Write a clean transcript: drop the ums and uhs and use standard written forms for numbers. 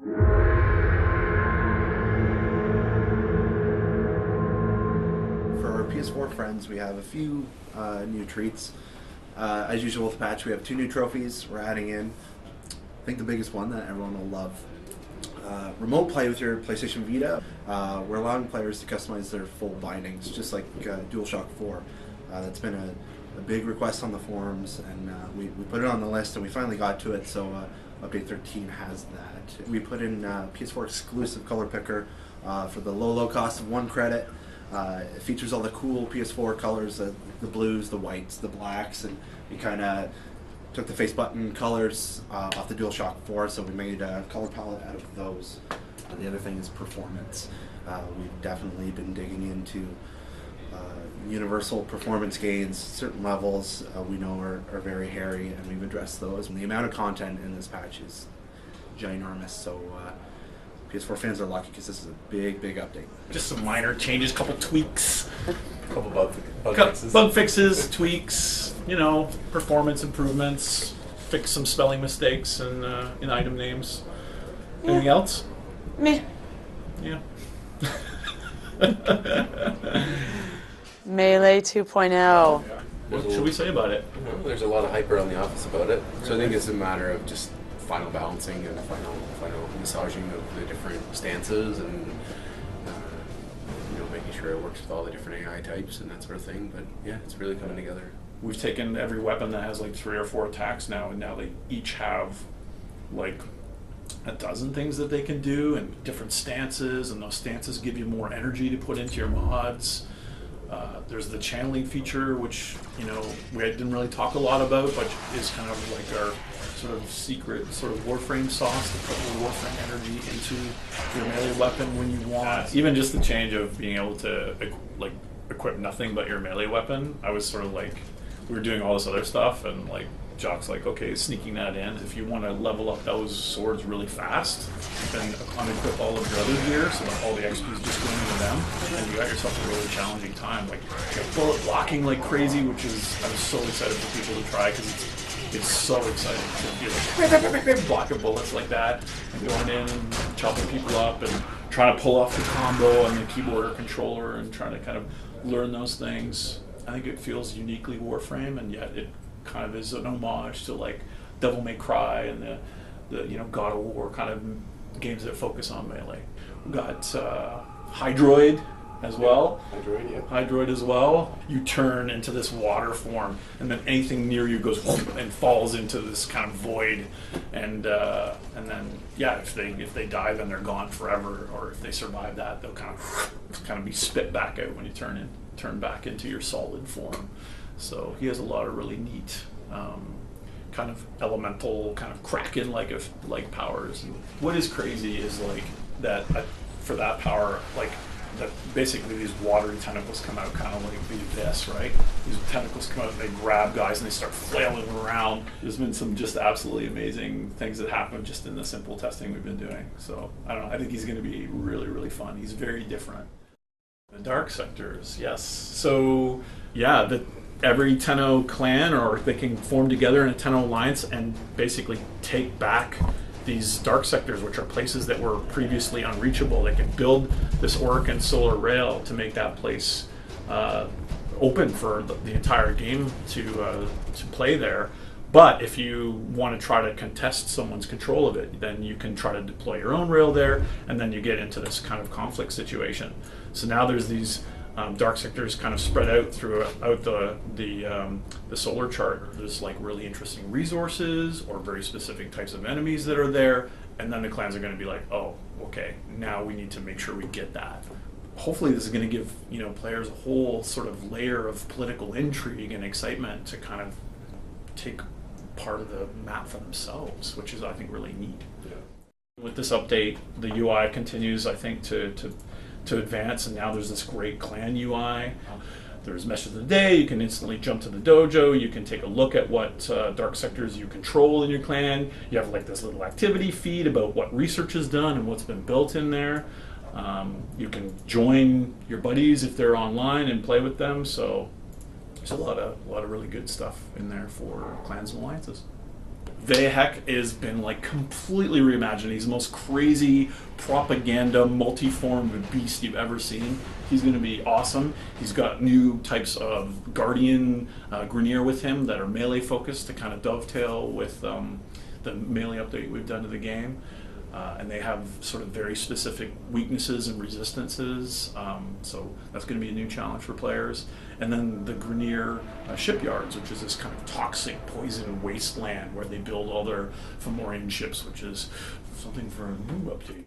For our PS4 friends, we have a few new treats. As usual with the patch, we have 2 new trophies we're adding in. I think the biggest one that everyone will love. Remote play with your PlayStation Vita. We're allowing players to customize their full bindings, just like DualShock 4. That's been a big request on the forums, and we put it on the list, and we finally got to it, so Update 13 has that. We put in PS4 exclusive color picker for the low cost of 1 credit. It features all the cool PS4 colors, the blues, the whites, the blacks, and we kind of took the face button colors off the DualShock 4, so we made a color palette out of those. The other thing is performance. We've definitely been digging into universal performance gains. Certain levels we know are very hairy, and we've addressed those. And the amount of content in this patch is ginormous, so PS4 fans are lucky because this is a big update. Just some minor changes, couple tweaks. Couple bug fixes, tweaks, performance improvements, fix some spelling mistakes in item names. Anything else? Meh. Yeah. Melee 2.0. What should we say about it? There's a lot of hype around the office about it, so I think it's a matter of just final balancing and final massaging of the different stances and making sure it works with all the different AI types and that sort of thing. But yeah, it's really coming together. We've taken every weapon that has like 3 or 4 attacks now, and now they each have like a dozen things that they can do and different stances, and those stances give you more energy to put into your mods. There's the channeling feature, which we didn't really talk a lot about, but is kind of like our sort of secret sort of Warframe sauce to put your Warframe energy into your melee weapon when you want. Even just the change of being able to equip nothing but your melee weapon. I was sort of like, we were doing all this other stuff, and like Jock's like, okay, sneaking that in. If you want to level up those swords really fast, then unequip all of your other gear so that all the XP is just going into them, and you got yourself a really challenging time. Like bullet blocking like crazy, I was so excited for people to try because it's so exciting to be like blocking bullets like that and going in and chopping people up and trying to pull off the combo on the keyboard or controller and trying to kind of learn those things. I think it feels uniquely Warframe, and yet it kind of is an homage to like Devil May Cry and the God of War kind of games that focus on melee. We've got Hydroid as well. Hydroid as well. You turn into this water form, and then anything near you goes and falls into this kind of void. And then if they die, then they're gone forever. Or if they survive that, they'll kind of be spit back out when you turn back into your solid form. So he has a lot of really neat kind of elemental, kind of Kraken-like powers. And what is crazy is like that for that power, like that basically these watery tentacles come out kind of like the abyss, right? These tentacles come out and they grab guys and they start flailing around. There's been some just absolutely amazing things that happen just in the simple testing we've been doing. So I don't know, I think he's going to be really, really fun. He's very different. The dark sectors, yes. So yeah, every Tenno clan, or they can form together in a Tenno alliance and basically take back these dark sectors, which are places that were previously unreachable. They can build this Auric and Solar Rail to make that place open for the entire game to play there. But if you want to try to contest someone's control of it, then you can try to deploy your own rail there, and then you get into this kind of conflict situation. So now there's these dark sectors kind of spread out throughout the solar chart. There's like really interesting resources or very specific types of enemies that are there, and then the clans are going to be like, oh, okay, now we need to make sure we get that. Hopefully this is going to give players a whole sort of layer of political intrigue and excitement to kind of take part of the map for themselves, which is, I think, really neat. Yeah. With this update, the UI continues, I think, to advance, and now there's this great clan UI. There's Message of the Day. You can instantly jump to the dojo. You can take a look at what dark sectors you control in your clan. You have like this little activity feed about what research is done and what's been built in there. You can join your buddies if they're online and play with them. So there's a lot of really good stuff in there for clans and alliances. Vahek has been like completely reimagined. He's the most crazy propaganda, multi-formed beast you've ever seen. He's going to be awesome. He's got new types of Guardian Grineer with him that are melee focused to kind of dovetail with the melee update we've done to the game. And they have sort of very specific weaknesses and resistances. So that's going to be a new challenge for players. And then the Grineer shipyards, which is this kind of toxic poison wasteland where they build all their Fomorian ships, which is something for a new update.